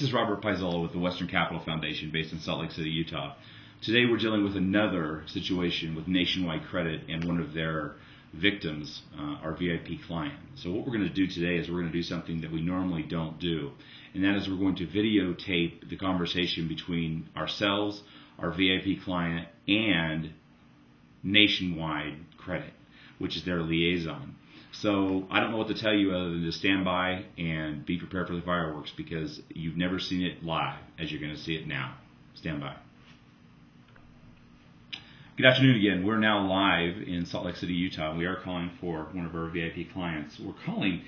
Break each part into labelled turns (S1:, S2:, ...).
S1: This is Robert Paisola with the Western Capital Foundation based in Salt Lake City, Utah. Today we're dealing with another situation with Nationwide Credit and one of their victims, our VIP client. So what we're going to do today is we're going to do something that we normally don't do, and that is we're going to videotape the conversation between ourselves, our VIP client, and Nationwide Credit, which is their liaison. So I don't know what to tell you other than to stand by and be prepared for the fireworks, because you've never seen it live as you're going to see it now. Stand by. Good afternoon again. We're now live in Salt Lake City, Utah. We are calling for one of our VIP clients. We're calling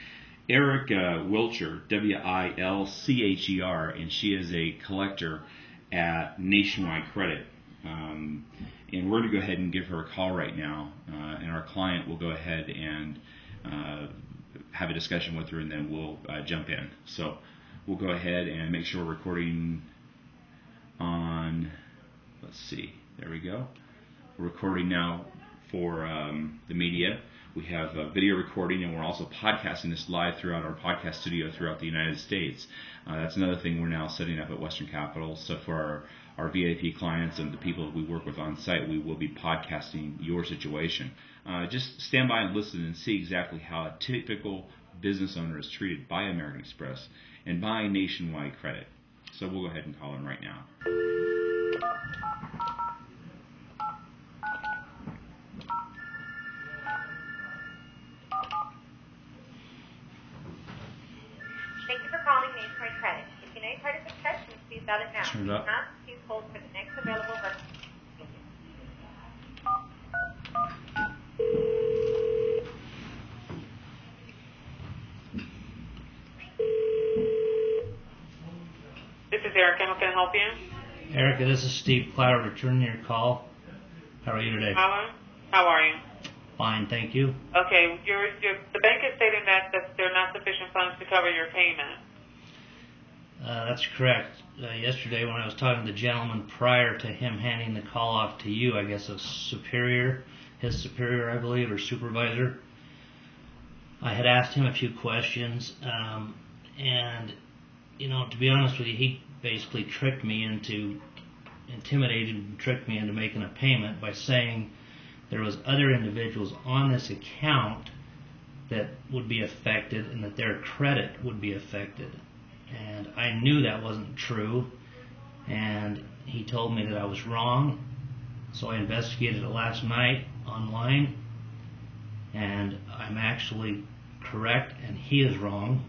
S1: Erica Wilcher, W-I-L-C-H-E-R, and she is a collector at Nationwide Credit. And we're going to go ahead and give her a call right now, and our client will go ahead and have a discussion with her, and then we'll jump in. So we'll go ahead and make sure we're recording on, let's see, there we go. We're recording now for the media. We have video recording, and we're also podcasting this live throughout our podcast studio throughout the United States. That's another thing we're now setting up at Western Capital. So for our VIP clients and the people that we work with on site, we will be podcasting your situation. Just stand by and listen and see exactly how a typical business owner is treated by American Express and by Nationwide Credit. So we'll go ahead and call him right now.
S2: Thank you for calling Nationwide Credit. If you know your card is exception, please dial it now.
S1: Turn it up.
S2: If not, please hold for the next available representative. This is Erica. How can I help you?
S3: Erica, this is Steve Cloward returning your call. How are you today?
S2: How are you?
S3: Fine, thank you.
S2: Okay, the bank is stating that there are not sufficient funds to cover your payment.
S3: That's correct. Yesterday when I was talking to the gentleman prior to him handing the call off to you, I guess a superior, his superior I believe, or supervisor, I had asked him a few questions, and you know, to be honest with you, he basically intimidated and tricked me into making a payment by saying there was other individuals on this account that would be affected and that their credit would be affected. And I knew that wasn't true, and he told me that I was wrong. So I investigated it last night online, and I'm actually correct and he is wrong.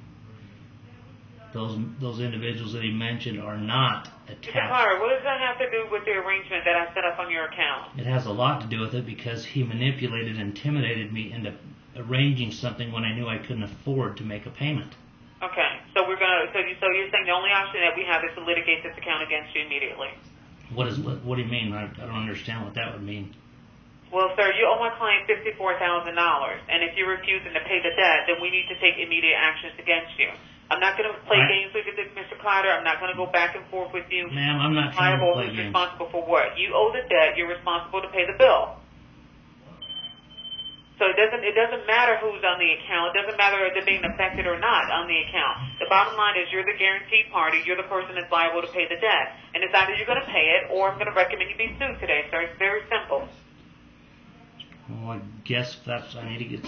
S3: Those individuals that he mentioned are not attached.
S2: Mr. Cloward, what does that have to do with the arrangement that I set up on your account?
S3: It has a lot to do with it because he manipulated and intimidated me into arranging something when I knew I couldn't afford to make a payment.
S2: Okay, so we're gonna. So you're saying the only option that we have is to litigate this account against you immediately?
S3: What do you mean? I don't understand what that would mean.
S2: Well, sir, you owe my client $54,000, and if you're refusing to pay the debt, then we need to take immediate actions against you. I'm not going to play games with you, Mr. Clowder. I'm not going to go back and forth with you.
S3: Ma'am, I'm not trying to play
S2: games.
S3: games.
S2: Responsible for what? You owe the debt. You're responsible to pay the bill. So it doesn't matter who's on the account. It doesn't matter if they're being affected or not on the account. The bottom line is you're the guaranteed party. You're the person that's liable to pay the debt. And it's either you're going to pay it or I'm going to recommend you be sued today, sir. It's very simple.
S3: Well, I guess I need to get.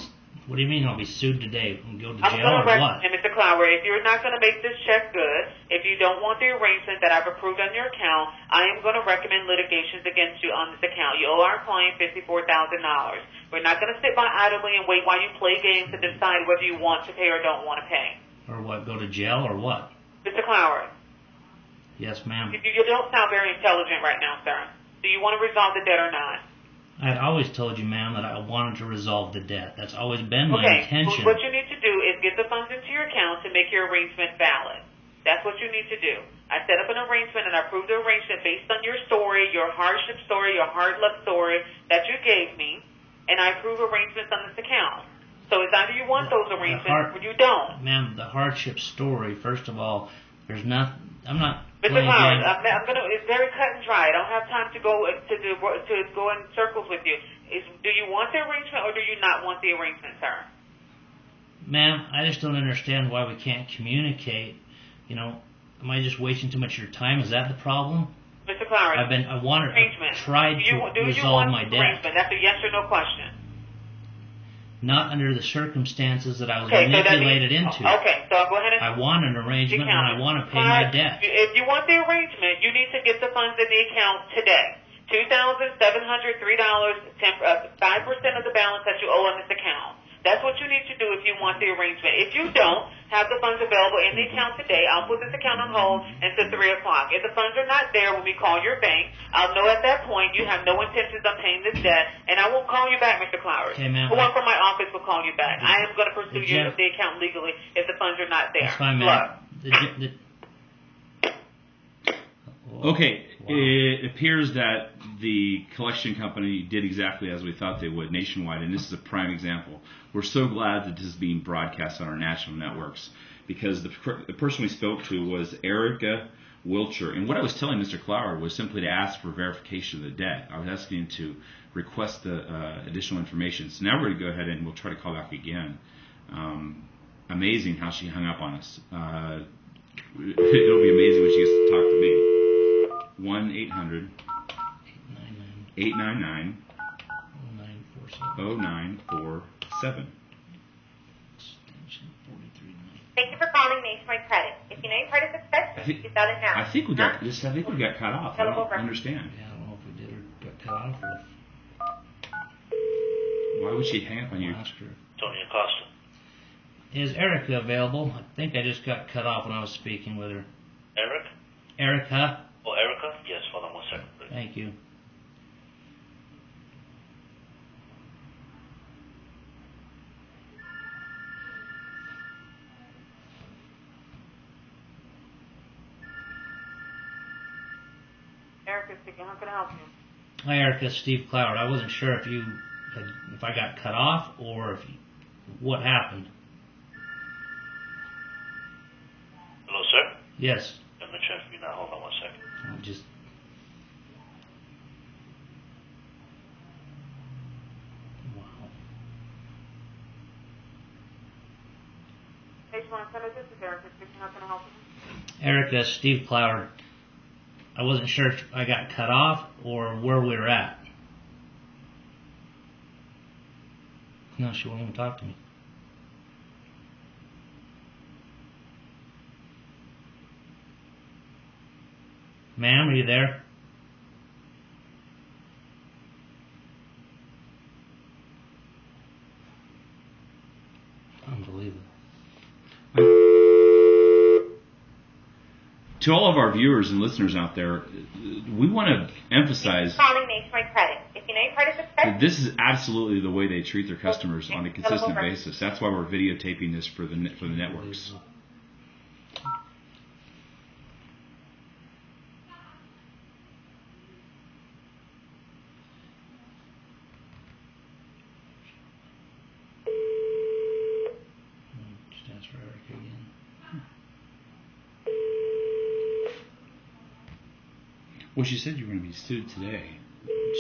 S3: What do you mean I'll be sued today and go to
S2: I'm
S3: jail
S2: going to
S3: or what?
S2: recommend, Mr. Cloward, if you're not going to make this check good, if you don't want the arrangement that I've approved on your account, I am going to recommend litigations against you on this account. You owe our client $54,000. We're not going to sit by idly and wait while you play games to decide whether you want to pay or don't want to pay.
S3: Or what? Go to jail or what?
S2: Mr. Cloward.
S3: Yes, ma'am.
S2: You don't sound very intelligent right now, sir. Do you want to resolve the debt or not?
S3: I'd always told you, ma'am, that I wanted to resolve the debt. That's always been my intention.
S2: Well, what you need to do is get the funds into your account to make your arrangement valid. That's what you need to do. I set up an arrangement and I approved the arrangement based on your story, your hardship story, your hard luck story that you gave me, and I approve arrangements on this account. So it's either you want those arrangements or you don't.
S3: Ma'am, the hardship story, first of all, there's nothing. I'm not.
S2: Mr. Cloward, it's very cut and dry. I don't have time to go in circles with you. Do you want the arrangement or do you not want the arrangement, sir?
S3: Ma'am, I just don't understand why we can't communicate. You know, am I just wasting too much of your time? Is that the problem?
S2: Mr. Cloward,
S3: I want
S2: arrangement.
S3: to try to resolve my debt.
S2: Arrangement? That's a yes or no question.
S3: Not under the circumstances that I was
S2: Okay,
S3: manipulated into.
S2: Okay, so I'll go ahead and...
S3: I want an arrangement and I want to pay my debt.
S2: If you want the arrangement, you need to get the funds in the account today. $2,703, 5% of the balance that you owe on this account. That's what you need to do if you want the arrangement. If you don't have the funds available in the account today, I'll put this account on hold until 3 o'clock. If the funds are not there when we call your bank, I'll know at that point you have no intentions of paying this debt, and I won't call you back, Mr. Cloward.
S3: Okay, ma'am.
S2: One from my office will call you back. I am going to pursue the account legally if the funds are not there.
S3: That's fine, ma'am.
S1: Okay,
S3: Wow.
S1: it appears that the collection company did exactly as we thought they would nationwide, and this is a prime example. We're so glad that this is being broadcast on our national networks because the person we spoke to was Erica Wilcher, and what I was telling Mr. Cloward was simply to ask for verification of the debt. I was asking him to request the additional information. So now we're going to go ahead and we'll try to call back again. Amazing how she hung up on us. It'll be amazing when she gets to talk to me. 1-800-899-0947.
S4: Thank you for calling Nationwide Credit. If you know your credit success, you got it now.
S1: I think we got cut off. I don't understand.
S3: Yeah, I don't know if we did or got cut off or
S1: Why would she hang up on you?
S5: Tony Acosta.
S3: Is Erica available? I think I just got cut off when I was speaking with her.
S5: Eric?
S3: Erica?
S5: Oh, Erica? Yes, hold on 1 second, please.
S3: Thank you.
S2: Erica speaking. How can I help you?
S3: Hi, Erica. Steve Cloward. I wasn't sure if I got cut off or what happened.
S5: Hello, sir?
S3: Yes.
S5: Let me transfer you now. Hold on 1 second.
S3: Wow.
S2: Nationwide Credit, this is Erica speaking. How can I help you?
S3: Erica, Steve Cloward. I wasn't sure if I got cut off or where we were at. No, she won't even talk to me. Ma'am, are you there? Unbelievable.
S1: To all of our viewers and listeners out there, we want to emphasize
S4: Calling Nationwide Credit. If you know your credit success,
S1: that this is absolutely the way they treat their customers on a consistent basis. That's why we're videotaping this for the networks.
S3: Just ask for Erica again.
S1: Well, she said you were going to be sued today.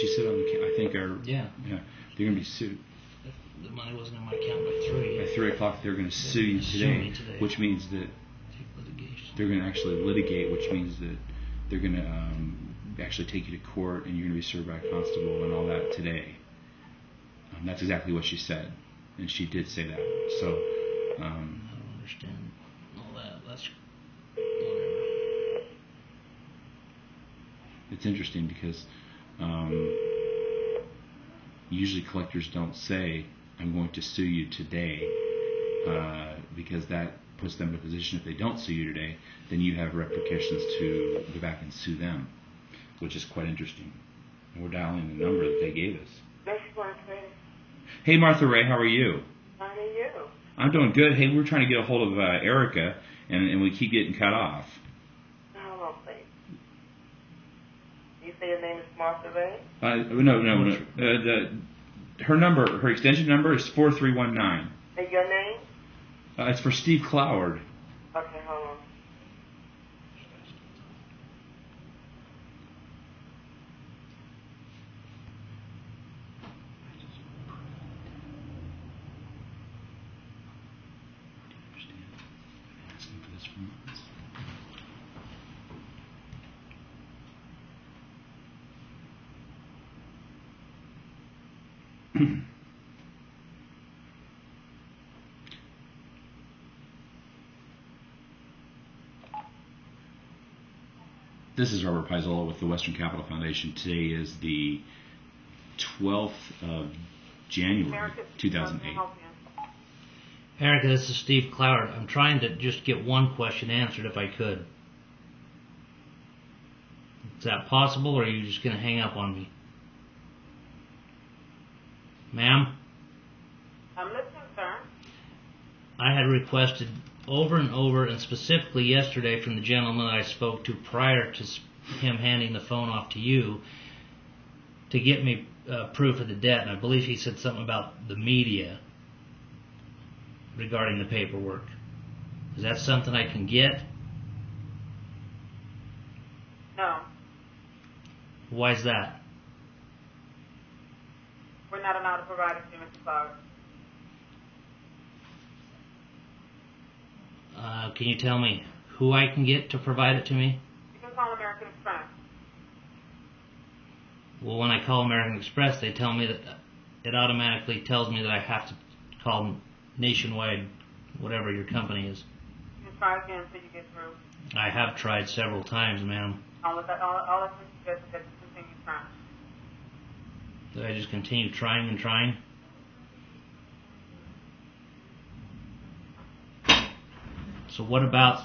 S1: She said on the I think
S3: Yeah.
S1: they're going to be sued.
S3: If the money wasn't in my account by 3.
S1: By 3 o'clock, they're going to sue you
S3: Sue me
S1: today,
S3: today.
S1: which means that
S3: Take litigation.
S1: they're going to actually litigate, which means that they're going to actually take you to court and you're going to be served by a constable and all that today. That's exactly what she said, and she did say that. So,
S3: I don't understand all that. That's whatever.
S1: it's interesting because usually collectors don't say, I'm going to sue you today, because that puts them in a position if they don't sue you today, then you have repercussions to go back and sue them, which is quite interesting. And we're dialing the number that they gave us. Hey, Martha Ray, how are you?
S2: How are you?
S1: I'm doing good. Hey, we're trying to get a hold of Erica, and we keep getting cut off.
S2: Hold on, please. You say your name is Martha Ray?
S1: No. Her number, her extension number is 4319.
S2: And your name?
S1: It's for Steve Cloward.
S2: Okay, hold on.
S1: This is Robert Paisola with the Western Capital Foundation. Today is the 12th of January, 2008.
S3: Erica, this is Steve Cloward. I'm trying to just get one question answered if I could. Is that possible, or are you just going to hang up on me? Ma'am?
S2: I'm listening, sir.
S3: I had requested over and over, and specifically yesterday from the gentleman that I spoke to prior to him handing the phone off to you, to get me proof of the debt, and I believe he said something about the media regarding the paperwork. Is that something I can get?
S2: No,
S3: Why is that?
S2: we're not allowed to provide it to you, Mr. Cloward.
S3: Can you tell me who I can get to provide it to me?
S2: You can call American Express.
S3: Well, when I call American Express, they tell me that it automatically tells me that I have to call Nationwide, whatever your company is.
S2: You can try again until you get through.
S3: I have tried several times, ma'am.
S2: All I can suggest is that you continue trying.
S3: Did I just continue trying and trying? So what about,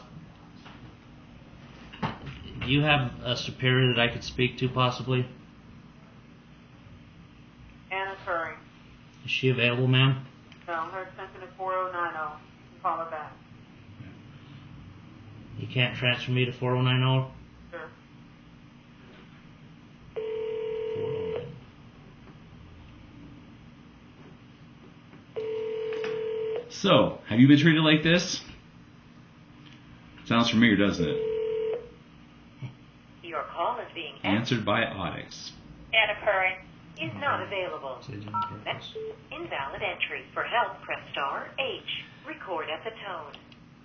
S3: do you have a superior that I could speak to possibly?
S2: Anna Curry.
S3: Is she available, ma'am?
S2: No, her extension is 4090. You can call her back.
S3: You can't transfer me to 4090?
S2: Sure.
S1: So, have you been treated like this? Sounds familiar, doesn't it?
S4: Your call is being
S1: Answered by Audix.
S4: Anna Curry is not available.
S3: Purpose.
S4: Invalid entry. For help, press star H. Record at the tone.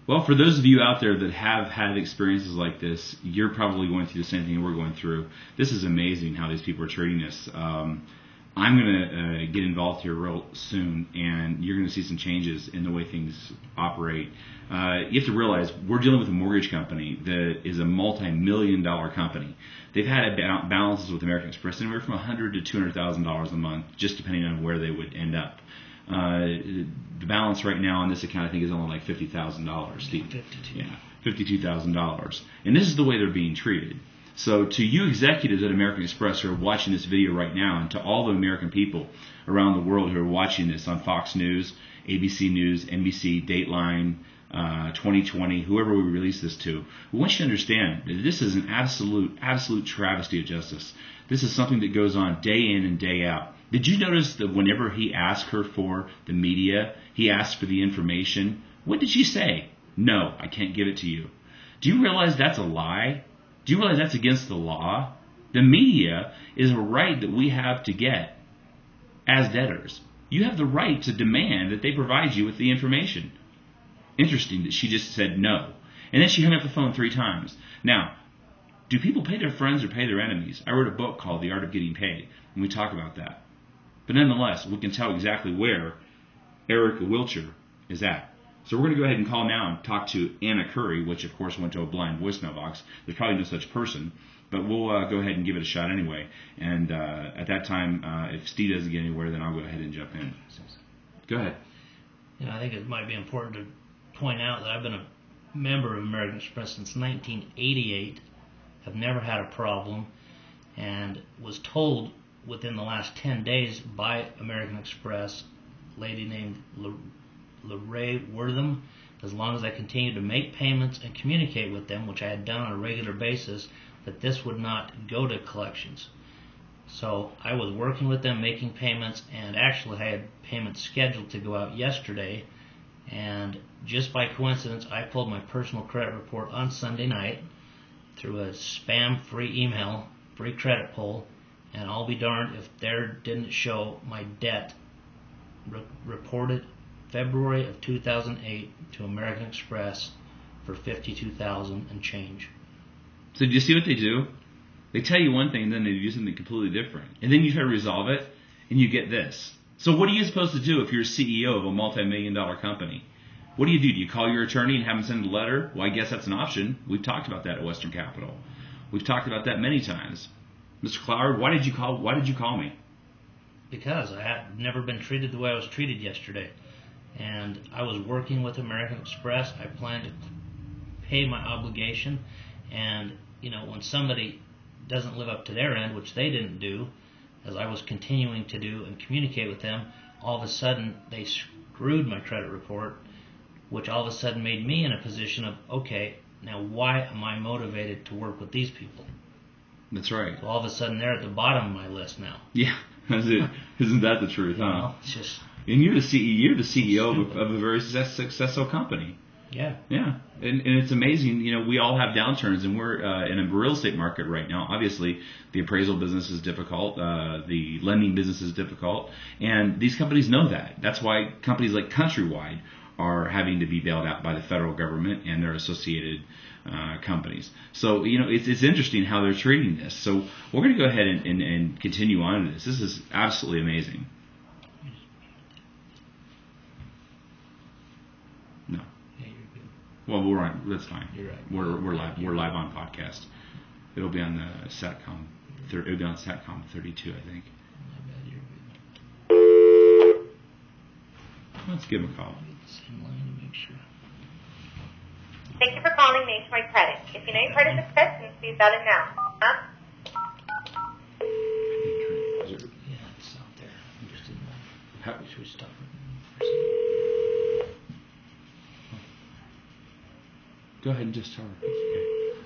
S1: Well, for those of you out there that have had experiences like this, you're probably going through the same thing we're going through. This is amazing how these people are treating us. I'm going to get involved here real soon, and you're going to see some changes in the way things operate. You have to realize we're dealing with a mortgage company that is a multi-million-dollar company. They've had balances with American Express anywhere from $100,000 to $200,000 a month, just depending on where they would end up. The balance right now on this account, I think, is only like $50,000, Steve. Yeah, $52,000. And this is the way they're being treated. So to you executives at American Express who are watching this video right now, and to all the American people around the world who are watching this on Fox News, ABC News, NBC, Dateline, 2020, whoever we release this to, we want you to understand that this is an absolute travesty of justice. This is something that goes on day in and day out. Did you notice that whenever he asked her for the media, he asked for the information, what did she say? No, I can't give it to you. Do you realize that's a lie? Do you realize that's against the law? The media is a right that we have to get as debtors. You have the right to demand that they provide you with the information. Interesting that she just said no. And then she hung up the phone 3 times. Now, do people pay their friends or pay their enemies? I wrote a book called The Art of Getting Paid, and we talk about that. But nonetheless, we can tell exactly where Erica Wilcher is at. So we're going to go ahead and call now and talk to Anna Curry, which of course went to a blind voicemail box. There's probably no such person, but we'll go ahead and give it a shot anyway. And at that time, if Steve doesn't get anywhere, then I'll go ahead and jump in. Go ahead.
S3: You know, I think it might be important to point out that I've been a member of American Express since 1988. Have never had a problem, and was told within the last 10 days by American Express, a lady named Lorraine Wortham, as long as I continued to make payments and communicate with them, which I had done on a regular basis, that this would not go to collections. So I was working with them, making payments, and actually I had payments scheduled to go out yesterday, and just by coincidence I pulled my personal credit report on Sunday night through a spam-free email, free credit pull, and I'll be darned if there didn't show my debt reported February of 2008 to American Express for $52,000 and change.
S1: So do you see what they do? They tell you one thing, and then they do something completely different. And then you try to resolve it, and you get this. So what are you supposed to do if you're CEO of a multi-million-dollar company? What do? Do you call your attorney and have him send a letter? Well, I guess that's an option. We've talked about that at Western Capital. We've talked about that many times. Mr. Cloward, why did you call me?
S3: Because I had never been treated the way I was treated yesterday. And I was working with American Express. I planned to pay my obligation. And, when somebody doesn't live up to their end, which they didn't do, as I was continuing to do and communicate with them, all of a sudden they screwed my credit report, which all of a sudden made me in a position of, okay, now why am I motivated to work with these people?
S1: That's right.
S3: So all of a sudden they're at the bottom of my list now.
S1: Yeah, that's it. Isn't that the truth, huh?
S3: It's just...
S1: And you're the CEO of a very successful company.
S3: Yeah.
S1: Yeah, and it's amazing. We all have downturns, and we're in a real estate market right now. Obviously, the appraisal business is difficult. The lending business is difficult, and these companies know that. That's why companies like Countrywide are having to be bailed out by the federal government and their associated companies. So, it's interesting how they're treating this. So we're going to go ahead and continue on to this. This is absolutely amazing. No.
S3: Yeah, you're good.
S1: Well, we're on. That's fine.
S3: You're right.
S1: We're live. We're live on podcast. It'll be on the Satcom. It'll be on Satcom 32, I think.
S3: My bad, you're good.
S1: Let's give him a call.
S3: The same line to make sure.
S4: Thank you for calling Nationwide Credit. If you know your credit success, please dial it now.
S3: Yeah, it's out there. I'm just in
S1: How-
S3: Should we stop it?
S1: Go ahead and just tell her. Okay.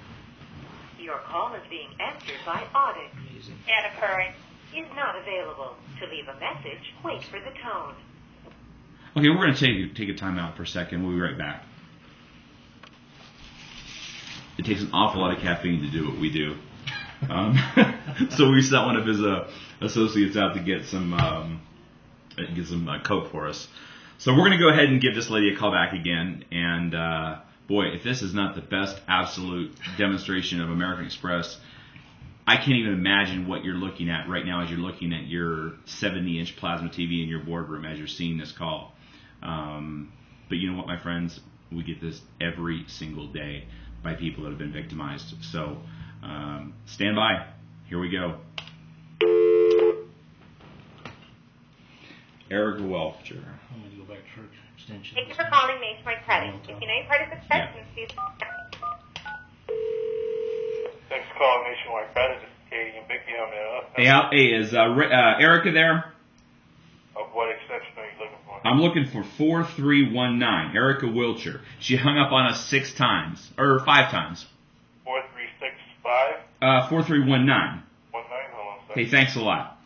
S4: Your call is being answered by audit.
S3: Amazing.
S4: Anna Curran is not available. To leave a message, wait for the tone.
S1: Okay, we're going to take a time out for a second. We'll be right back. It takes an awful lot of caffeine to do what we do. So we sent one of his associates out to get some Coke for us. So we're going to go ahead and give this lady a call back again. And boy, if this is not the best absolute demonstration of American Express, I can't even imagine what you're looking at right now as you're looking at your 70-inch plasma TV in your boardroom as you're seeing this call. But you know what, my friends? We get this every single day by people that have been victimized. So stand by. Here we go. Erica Welcher.
S3: I'm going to go back to her extension.
S4: Thank you for calling Nationwide Credit. If you know your credit success, please.
S5: Thanks for calling Nationwide Credit. This is Katie Bigby. How may I help?
S1: Hey, is Erica there?
S5: What extension are you looking for?
S1: I'm looking for 4319, Erica Wilcher. She hung up on us 5 times.
S5: 4365
S1: 4319.
S5: 19. Hold on a second.
S1: Okay, thanks a lot.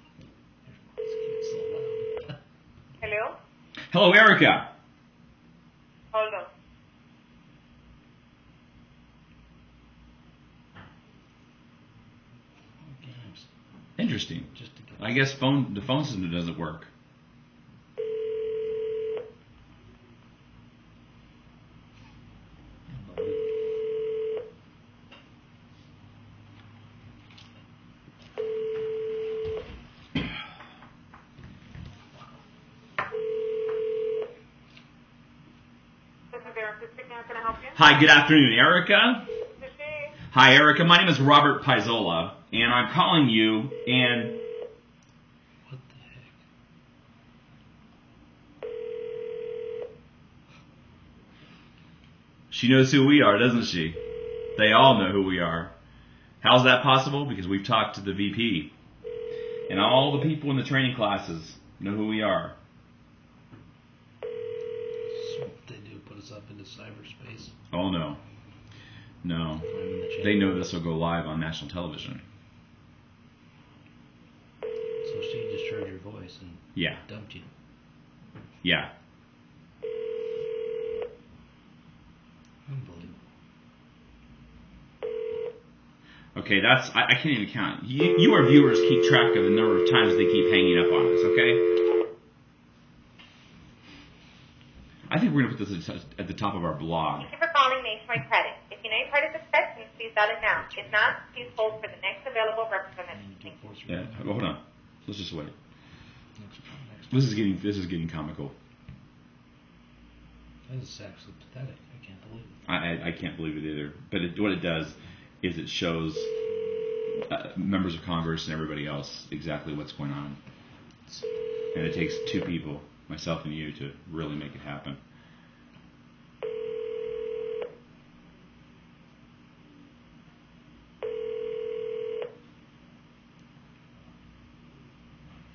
S2: Hello?
S1: Hello, Erica.
S2: Hold on.
S1: Interesting. I guess the phone system doesn't work.
S2: This is Erica speaking. How can I help you?
S1: Hi, good afternoon, Erica.
S2: This is.
S1: Hi, Erica. My name is Robert Paisola, and I'm calling you, and
S3: What the heck?
S1: she knows who we are, doesn't she? They all know who we are. How's that possible? Because we've talked to the VP, and all the people in the training classes know who we are.
S3: That's what they do, put us up into cyberspace.
S1: Oh, no. No.
S3: Finding the
S1: They know this will go live on national television.
S3: So she just heard your voice and
S1: Yeah.
S3: dumped you.
S1: Yeah.
S3: Unbelievable.
S1: Okay, I can't even count. You, our viewers, keep track of the number of times they keep hanging up on us, okay? I think we're going to put this at the top of our blog.
S4: Thank you for calling Nationwide Credit. If you know your credit success, please dial it now. If not, please hold for the next available representative. Thank you.
S1: Yeah, hold on. Let's just wait. This is getting comical.
S3: That is actually pathetic. I can't believe it.
S1: I can't believe it either. But what it does is it shows members of Congress and everybody else exactly what's going on. And it takes two people, myself and you, to really make it happen.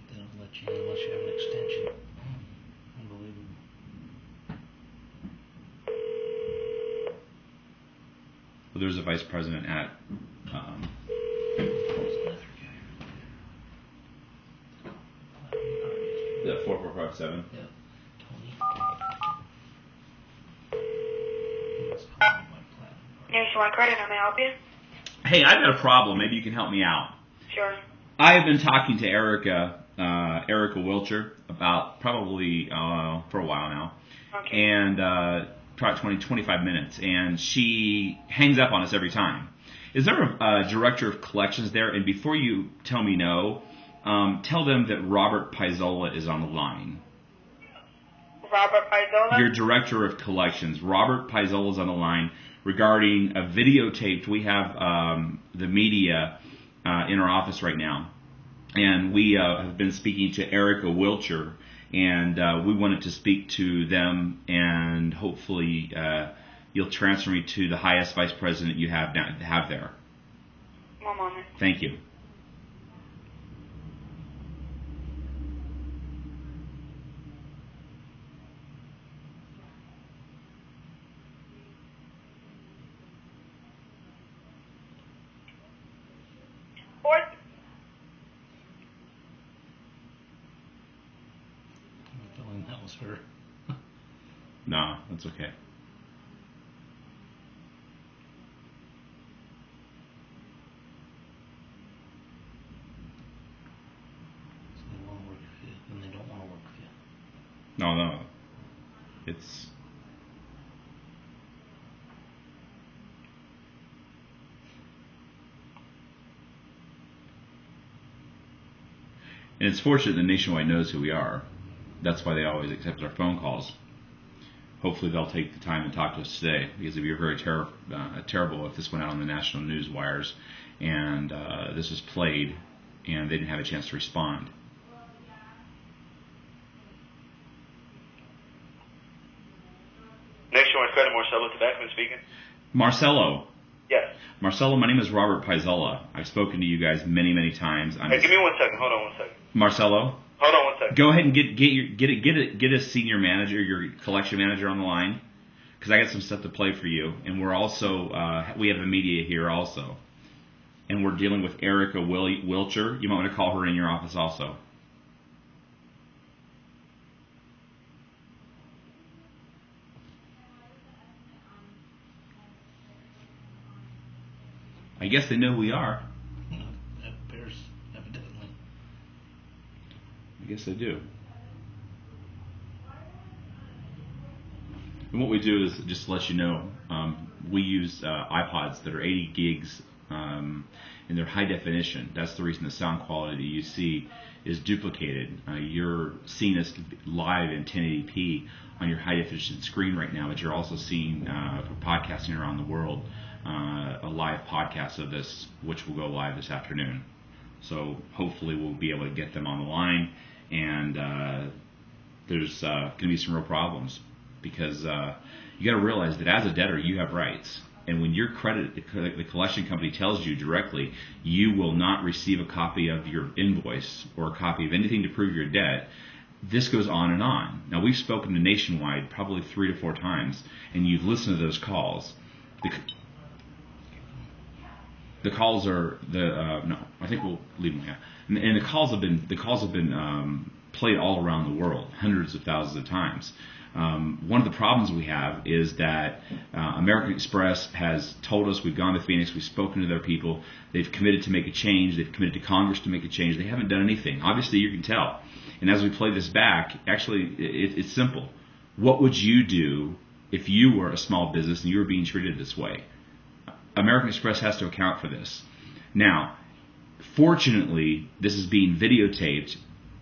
S3: They don't let you in unless you have an extension. Unbelievable.
S1: Well, there's a vice president at the 4457.
S3: Yeah. Tony.
S4: Nationwide Credit, how may I help you?
S1: Hey, I've got a problem. Maybe you can help me out.
S4: Sure.
S1: I have been talking to Erica Wilcher about probably for a while now,
S4: Okay.
S1: and probably 25 minutes, and she hangs up on us every time. Is there a director of collections there? And before you tell me no, tell them that Robert Paisola is on the line.
S4: Robert Paisola?
S1: Your director of collections, Robert Paisola, is on the line regarding a videotaped. We have the media in our office right now, and we have been speaking to Erica Wilcher, and we wanted to speak to them, and hopefully you'll transfer me to the highest vice president you have there.
S4: One moment.
S1: Thank you.
S4: Fourth.
S3: I'm feeling that was her.
S1: No, that's okay.
S3: So they want to work with you, and they don't want to work with you.
S1: No. It's... And it's fortunate that Nationwide knows who we are. That's why they always accept our phone calls. Hopefully they'll take the time and talk to us today, because it'd be very terrible if this went out on the national news wires and this was played and they didn't have a chance to respond.
S5: Nationwide Credit, Marcelo Tobacco speaking.
S1: Marcelo.
S5: Yes.
S1: Marcelo, my name is Robert Paisola. I've spoken to you guys many, many times.
S5: Hey, give me 1 second. Hold on 1 second.
S1: Marcelo,
S5: Hold on 1 second.
S1: go ahead and get a senior manager, your collection manager, on the line, because I got some stuff to play for you, and we're also we have the media here also, and we're dealing with Erica Wilcher. You might want to call her in your office also. I guess they know who we are.
S3: That appears evidently.
S1: I guess they do. And what we do is, just to let you know, we use iPods that are 80 gigs, and they're high definition. That's the reason the sound quality that you see is duplicated. You're seeing us live in 1080p on your high definition screen right now, but you're also seeing, for podcasting around the world, a live podcast of this, which will go live this afternoon. So hopefully we'll be able to get them on the line, and there's going to be some real problems, because you got to realize that as a debtor you have rights, and when your the collection company tells you directly you will not receive a copy of your invoice or a copy of anything to prove your debt, this goes on and on. Now, we've spoken to Nationwide probably 3 to 4 times, and you've listened to those calls. The calls are no. I think we'll leave them here. And the calls have been played all around the world, hundreds of thousands of times. One of the problems we have is that American Express has told us, we've gone to Phoenix, we've spoken to their people, they've committed to make a change, they've committed to Congress to make a change. They haven't done anything. Obviously, you can tell. And as we play this back, actually, it's simple. What would you do if you were a small business and you were being treated this way? American Express has to account for this. Now, fortunately, this is being videotaped,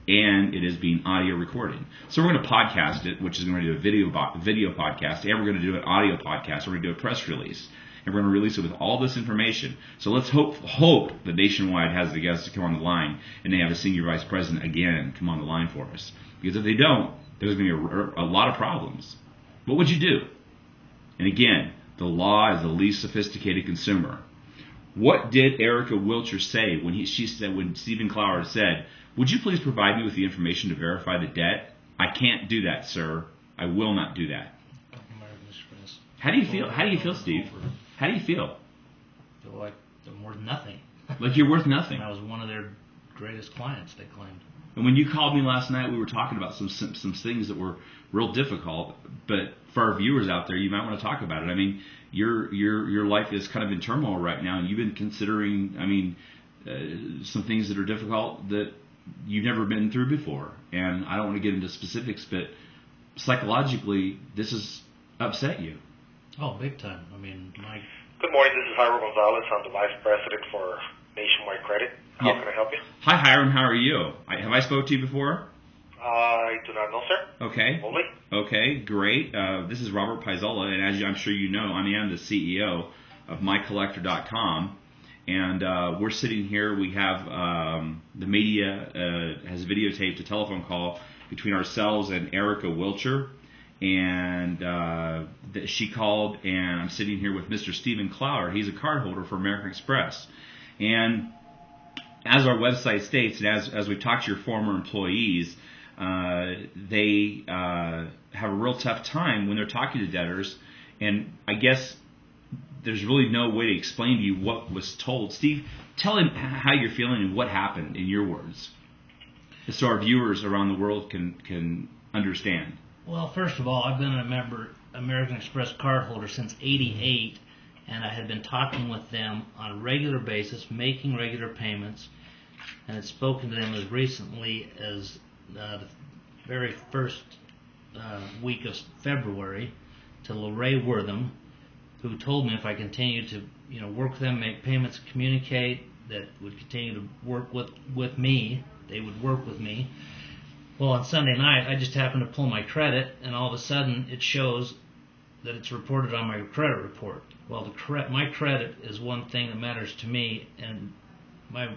S1: and it is being audio recorded. So we're going to podcast it, which is going to do a video podcast, and we're going to do an audio podcast. We're going to do a press release, and we're going to release it with all this information. So let's hope that Nationwide has the guests to come on the line, and they have a senior vice president again come on the line for us. Because if they don't, there's going to be a lot of problems. What would you do? And again, the law is the least sophisticated consumer. What did Erica Wilcher say when when Stephen Cloward said, "Would you please provide me with the information to verify the debt?" "I can't do that, sir. I will not do that." How do you feel? How do you feel, Steve? How do you feel?
S3: I feel like I'm worth nothing.
S1: Like you're worth nothing.
S3: I was one of their greatest clients, they claimed.
S1: And when you called me last night, we were talking about some things that were real difficult. But for our viewers out there, you might want to talk about it. I mean, your life is kind of in turmoil right now, and you've been considering, some things that are difficult that you've never been through before. And I don't want to get into specifics, but psychologically, this has upset you.
S3: Oh, big time. I mean,
S5: Good morning, this is Jairo Gonzalez. I'm the Vice President for Nationwide Credit. How can I help you?
S1: Hi, Hiram. How are you? Have I spoke to you before?
S5: I do not know, sir.
S1: Okay.
S5: Only?
S1: Okay, great. This is Robert Paisola, and as I'm sure you know, I am the CEO of MyCollector.com, and we're sitting here. We have the media has videotaped a telephone call between ourselves and Erica Wilcher, and she called, and I'm sitting here with Mr. Stephen Cloward. He's a cardholder for American Express, and as our website states, and as we've talked to your former employees, they have a real tough time when they're talking to debtors, and I guess there's really no way to explain to you what was told. Steve, tell him how you're feeling and what happened in your words, so our viewers around the world can understand.
S3: Well, first of all, I've been a American Express cardholder since '88, and I had been talking with them on a regular basis, making regular payments, and had spoken to them as recently as the very first week of February to Lorraine Wortham, who told me if I continued to work with them, make payments, communicate, that would continue to work with me, they would work with me. Well, on Sunday night, I just happened to pull my credit, and all of a sudden it shows that it's reported on my credit report. Well, my credit is one thing that matters to me, and my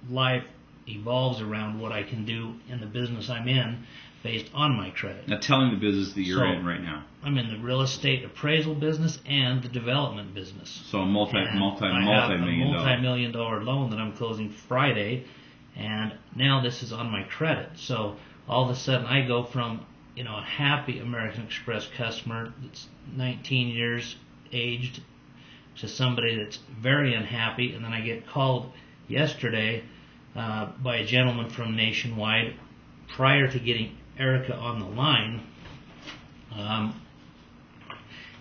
S3: life evolves around what I can do in the business I'm in based on my credit.
S1: Now tell him the business that you're in right now.
S3: I'm in the real estate appraisal business and the development business.
S1: So a multi-million dollar
S3: loan that I'm closing Friday, and now this is on my credit. So all of a sudden I go from a happy American Express customer that's 19 years aged to somebody that's very unhappy, and then I get called yesterday by a gentleman from Nationwide prior to getting Erica on the line,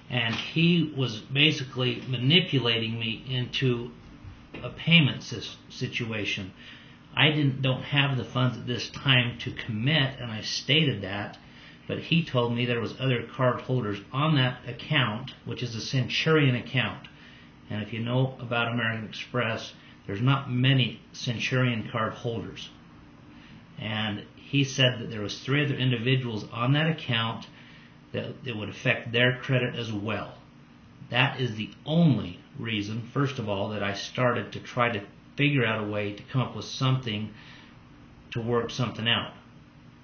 S3: and he was basically manipulating me into a payment situation. I don't have the funds at this time to commit, and I stated that, but he told me there was other card holders on that account, which is a Centurion account. And if you know about American Express, there's not many Centurion card holders. And he said that there was 3 other individuals on that account that it would affect their credit as well. That is the only reason, first of all, that I started to try to figure out a way to come up with something to work something out.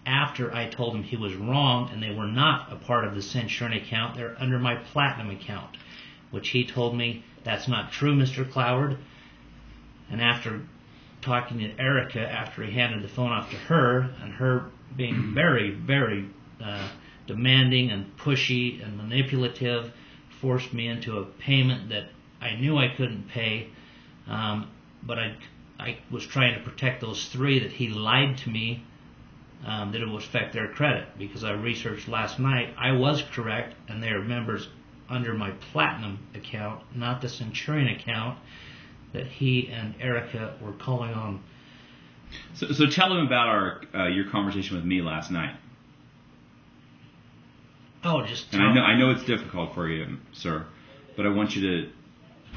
S3: After I told him he was wrong and they were not a part of the Centurion account, they're under my Platinum account, which he told me that's not true, Mr. Cloward. And after talking to Erica, after he handed the phone off to her, and her being very, very demanding and pushy and manipulative, forced me into a payment that I knew I couldn't pay, but I was trying to protect those 3 that he lied to me that it would affect their credit, because I researched last night. I was correct, and they are members under my Platinum account, not the Centurion account that he and Erica were calling on.
S1: So tell him about your conversation with me last night.
S3: Oh, just.
S1: And I know it's difficult for you, sir, but I want you to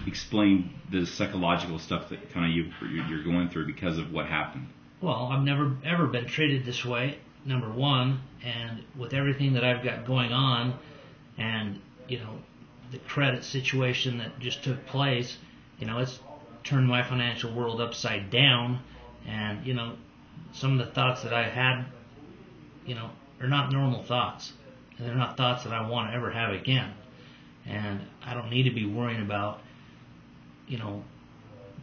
S1: explain the psychological stuff that kind of you're going through because of what happened.
S3: Well, I've never ever been treated this way, number one, and with everything that I've got going on, and the credit situation that just took place, it's turned my financial world upside down, and some of the thoughts that I had, are not normal thoughts, and they're not thoughts that I want to ever have again, and I don't need to be worrying about,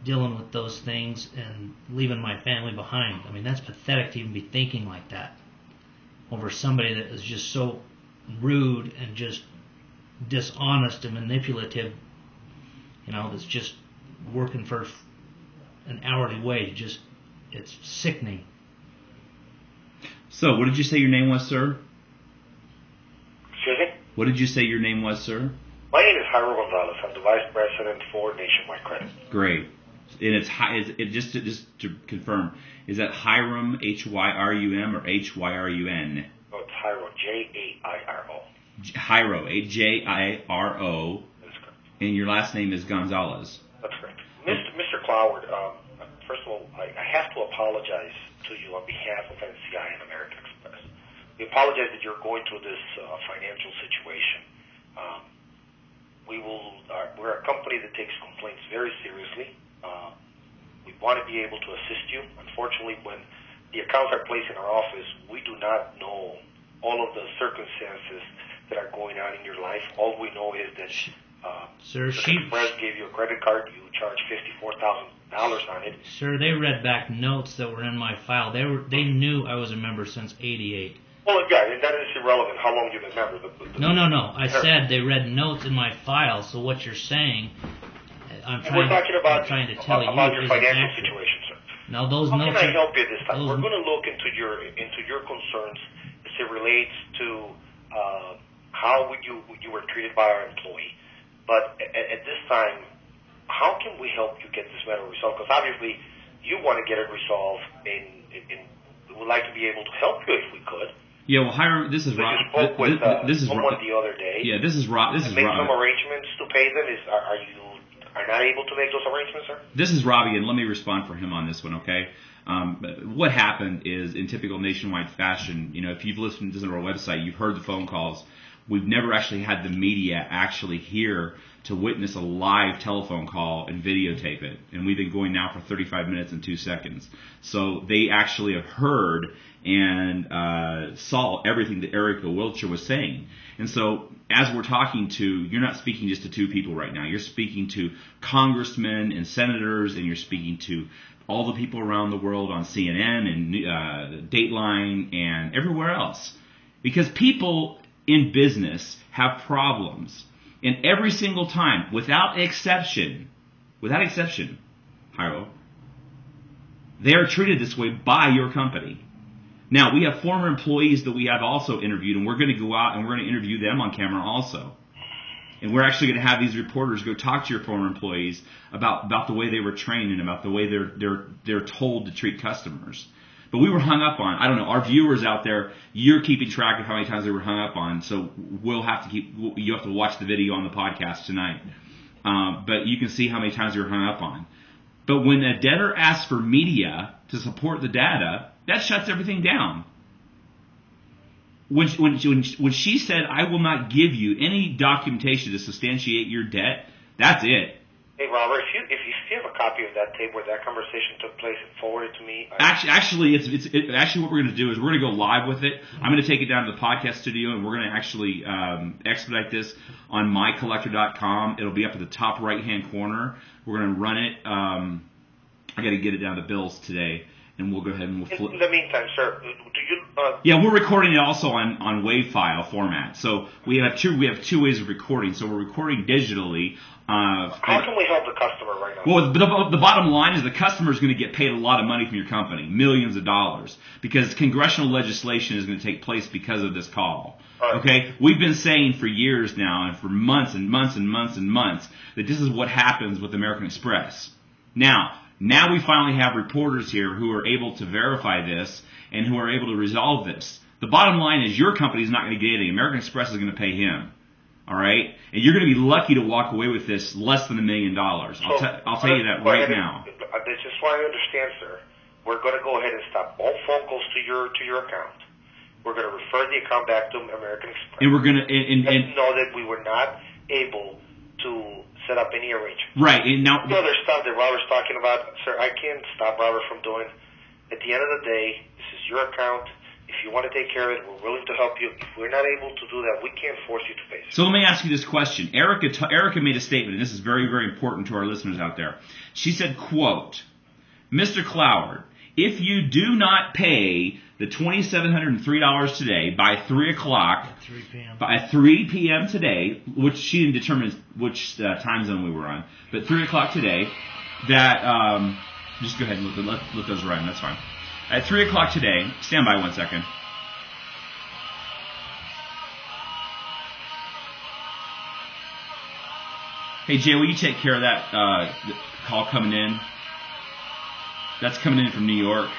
S3: dealing with those things and leaving my family behind. I mean, that's pathetic to even be thinking like that over somebody that is just so rude and just dishonest and manipulative, that's just working for an hourly wage. It's sickening.
S1: So, what did you say your name was, sir?
S5: Excuse me?
S1: What did you say your name was, sir?
S5: My name is Jairo Gonzalez. I'm the Vice President for Nationwide Credit.
S1: Great. And just to confirm, is that Hiram, Hyrum, or Hyrun?
S5: No, it's Jairo, Jairo.
S1: Jairo, Jiro.
S5: That's correct.
S1: And your last name is Gonzalez.
S5: That's correct. Mr. Cloward, first of all, I have to apologize to you on behalf of NCI and American Express. We apologize that you're going through this financial situation. We're a company that takes complaints very seriously. We want to be able to assist you. Unfortunately, when the accounts are placed in our office, we do not know all of the circumstances that are going on in your life. All we know is that
S3: Sir,
S5: Express gave you a credit card. You charged $54,000 on it.
S3: Sir, they read back notes that were in my file. They knew I was a member since '88.
S5: Well, yeah, and that is irrelevant how long you've been a member.
S3: No. I said they read notes in my file. So what you're saying, I'm trying to tell
S5: about
S3: you
S5: your
S3: is
S5: financial
S3: accurate.
S5: situation, sir.
S3: Now those
S5: How
S3: notes.
S5: can I help you this time?
S3: those-
S5: We're going to look into your concerns as it relates to how you were treated by our employee. But at this time, how can we help you get this matter resolved? Because obviously, you want to get it resolved, and we would like to be able to help you if we could.
S1: Yeah, well, Hiram, this is Rob.
S5: You spoke with
S1: This is
S5: someone
S1: Rob.
S5: the other day.
S1: Yeah, this is Rob. This is
S5: Make
S1: Rob.
S5: some arrangements to pay them. Are you not able to make those arrangements, sir?
S1: This is Robbie, and let me respond for him on this one, okay? What happened is, in typical Nationwide fashion, if you've listened to our website, you've heard the phone calls. We've never actually had the media actually here to witness a live telephone call and videotape it. And we've been going now for 35 minutes and 2 seconds. So they actually have heard and saw everything that Erica Wilcher was saying. And so as we're talking to, you're not speaking just to two people right now. You're speaking to congressmen and senators, and you're speaking to all the people around the world on CNN and Dateline and everywhere else. Because people in business have problems. And every single time, without exception, Jairo, they are treated this way by your company. Now, we have former employees that we have also interviewed, and we're going to go out and we're going to interview them on camera also. And we're actually going to have these reporters go talk to your former employees about the way they were trained and about the way they're told to treat customers. But we were hung up on, I don't know, our viewers out there, you're keeping track of how many times they were hung up on, so you have to watch the video on the podcast tonight. But you can see how many times they were hung up on. But when a debtor asks for media to support the data, that shuts everything down. When she said, I will not give you any documentation to substantiate your debt, that's it.
S5: Hey, Robert, if you have a copy of that tape where that conversation took place and forward it to me.
S1: Actually, what we're going to do is we're going to go live with it. I'm going to take it down to the podcast studio, and we're going to actually expedite this on mycollector.com. It'll be up at the top right-hand corner. We're going to run it. I got to get it down to Bill's today, and we'll go ahead and we'll flip.
S5: In the meantime, sir, do you?
S1: Yeah, we're recording it also on WAV file format. So we have two ways of recording. So we're recording digitally.
S5: How can we help the customer right now?
S1: Well, the bottom line is the customer is going to get paid a lot of money from your company, millions of dollars, because congressional legislation is going to take place because of this call.
S5: Right.
S1: Okay? We've been saying for years now and for months and months and months and months that this is what happens with American Express. Now we finally have reporters here who are able to verify this and who are able to resolve this. The bottom line is your company is not going to get anything. American Express is going to pay him. All right? And you're going to be lucky to walk away with this less than $1 million. I'll tell you that right now.
S5: This is why I understand, sir. we're going to go ahead and stop all phone calls to your account. We're going to refer the account back to American Express.
S1: And we're going to
S5: and know that we were not able to set up any arrangement.
S1: Right. And now
S5: the other stuff that Robert's talking about, sir, I can't stop Robert from doing. At the end of the day, this is your account. If you want to take care of it, we're willing to help you. If we're not able to do that, we can't force you to pay.
S1: So let me ask you this question. Erica made a statement, and this is very, very important to our listeners out there. She said, quote, Mr. Cloward, if you do not pay the $2,703 today by 3 o'clock,
S3: At 3 p.m.
S1: by 3 p.m. today, which she didn't determine which time zone we were on, but 3 o'clock today, that, just go ahead and let those run, that's fine. At 3 o'clock today, stand by 1 second. Hey, Jay, will you take care of that call coming in? That's coming in from New York.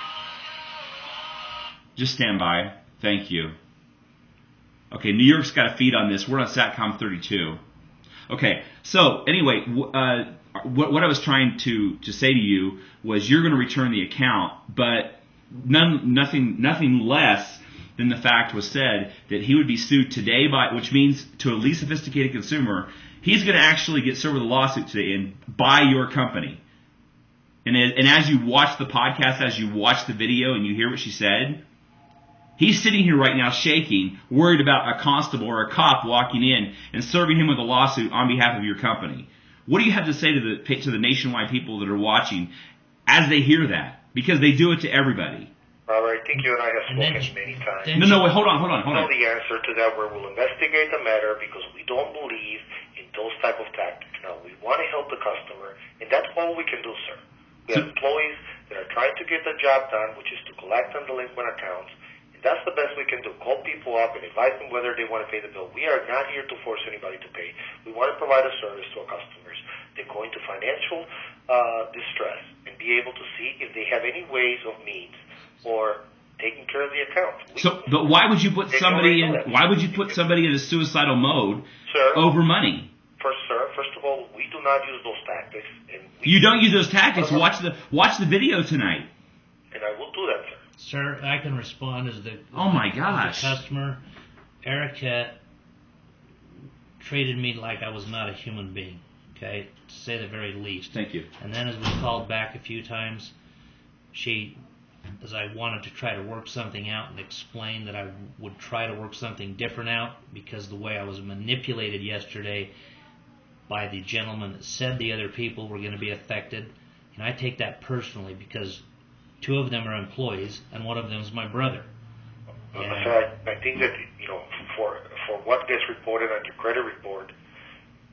S1: Just stand by. Thank you. Okay, New York's got a feed on this. We're on SATCOM 32. Okay, so anyway, what I was trying to say to you was you're going to return the account, but nothing less than the fact was said that he would be sued today which means to a least sophisticated consumer, he's going to actually get served with a lawsuit today and by your company. And as you watch the podcast, as you watch the video and you hear what she said, he's sitting here right now shaking, worried about a constable or a cop walking in and serving him with a lawsuit on behalf of your company. What do you have to say to the nationwide people that are watching as they hear that? Because they do it to everybody.
S5: Robert, I think you and I have spoken many times.
S1: No, wait, hold on.
S5: I know the answer to that. We'll investigate the matter because we don't believe in those type of tactics. Now, we want to help the customer, and that's all we can do, sir. We have employees that are trying to get the job done, which is to collect on delinquent accounts. That's the best we can do. Call people up and advise them whether they want to pay the bill. We are not here to force anybody to pay. We want to provide a service to our customers. They go into financial distress and be able to see if they have any ways of means or taking care of the account.
S1: But why would you put somebody in? Why would you put somebody in a suicidal mode over money?
S5: First of all, we do not use those tactics.
S1: You don't use those tactics. Watch the video tonight.
S5: And I will do that, sir.
S3: Sir, I can respond as the customer. Erica treated me like I was not a human being, okay, to say the very least.
S1: Thank you.
S3: And then as we called back a few times, as I wanted to try to work something out and explain that I would try to work something different out because the way I was manipulated yesterday by the gentleman that said the other people were going to be affected, and I take that personally because 2 of them are employees, and 1 of them is my brother.
S5: So I think that, for what gets reported on your credit report,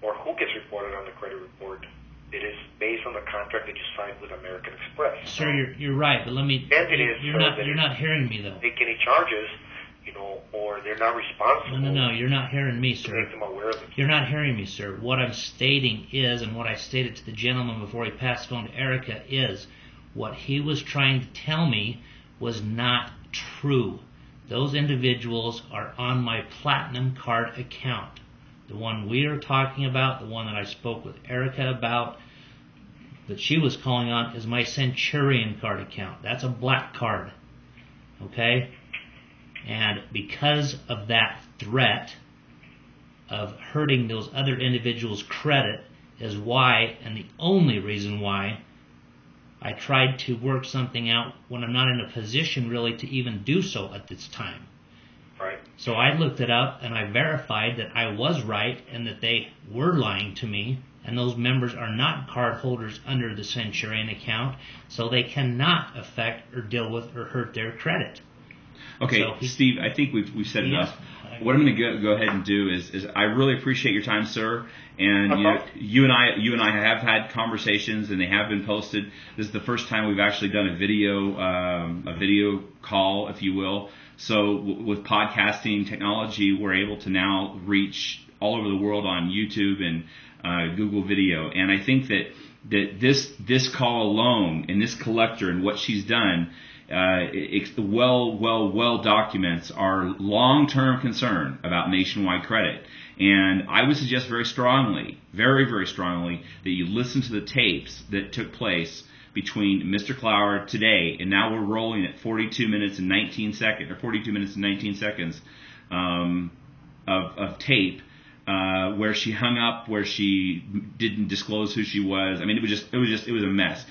S5: or who gets reported on the credit report, it is based on the contract that you signed with American Express.
S3: Sir, you're right, but you're not hearing me though.
S5: Take any charges, or they're not responsible.
S3: No, you're not hearing me, sir.
S5: Make them aware of it.
S3: You're not hearing me, sir. What I'm stating is, and what I stated to the gentleman before he passed the phone to Erica is, what he was trying to tell me was not true. Those individuals are on my Platinum card account. The one we are talking about, the one that I spoke with Erica about, that she was calling on, is my Centurion card account. That's a black card. Okay? And because of that threat of hurting those other individuals' credit is why, and the only reason why, I tried to work something out when I'm not in a position really to even do so at this time.
S5: Right.
S3: So I looked it up and I verified that I was right and that they were lying to me, and those members are not card holders under the Centurion account, so they cannot affect or deal with or hurt their credit.
S1: Okay, so Steve, I think we've said enough. What I'm going to go ahead and do is I really appreciate your time, sir. And you and I have had conversations, and they have been posted. This is the first time we've actually done a video call, if you will. So with podcasting technology, we're able to now reach all over the world on YouTube and Google Video. And I think that this call alone and this collector and what she's done, well documents our long-term concern about nationwide credit. And I would suggest very strongly, very, very strongly, that you listen to the tapes that took place between Mr. Cloward today, and now we're rolling at 42 minutes and 19 seconds, of tape, where she hung up, where she didn't disclose who she was. I mean, it was a mess.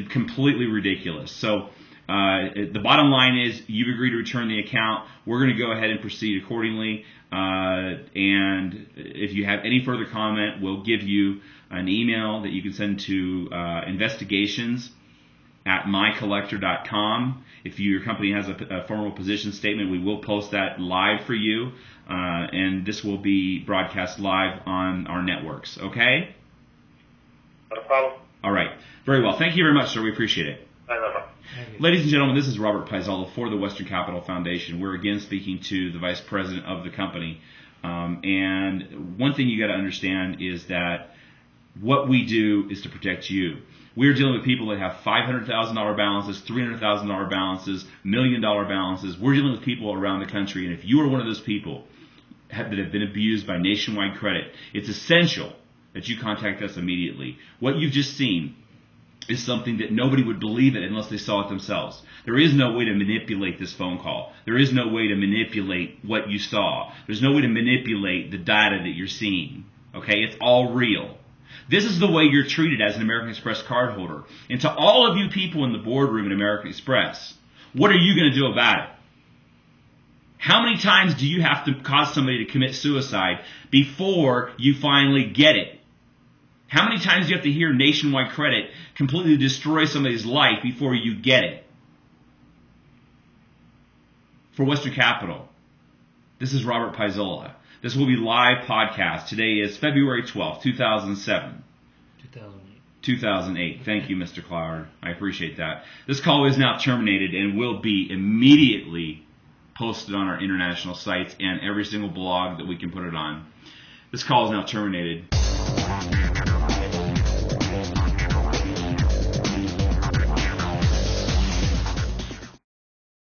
S1: Completely ridiculous. So the bottom line is, you've agreed to return the account. We're going to go ahead and proceed accordingly. And if you have any further comment, we'll give you an email that you can send to investigations@mycollector.com. If your company has a formal position statement, we will post that live for you, and this will be broadcast live on our networks. Okay?
S5: Not a problem.
S1: All right. Very well. Thank you very much, sir. We appreciate it.
S5: No problem.
S1: Ladies and gentlemen, this is Robert Paisola for the Western Capital Foundation. We're again speaking to the vice president of the company. And one thing you got to understand is that what we do is to protect you. We're dealing with people that have $500,000 balances, $300,000 balances, $1 million balances. We're dealing with people around the country. And if you are one of those people that have been abused by Nationwide Credit, it's essential that you contact us immediately. What you've just seen is something that nobody would believe it unless they saw it themselves. There is no way to manipulate this phone call. There is no way to manipulate what you saw. There's no way to manipulate the data that you're seeing. Okay? It's all real. This is the way you're treated as an American Express cardholder. And to all of you people in the boardroom at American Express, what are you going to do about it? How many times do you have to cause somebody to commit suicide before you finally get it? How many times do you have to hear Nationwide Credit completely destroy somebody's life before you get it? For Western Capital, this is Robert Paisola. This will be live podcast. Today is February 12th, 2007. 2008. Thank you, Mr. Cloward. I appreciate that. This call is now terminated and will be immediately posted on our international sites and every single blog that we can put it on. This call is now terminated.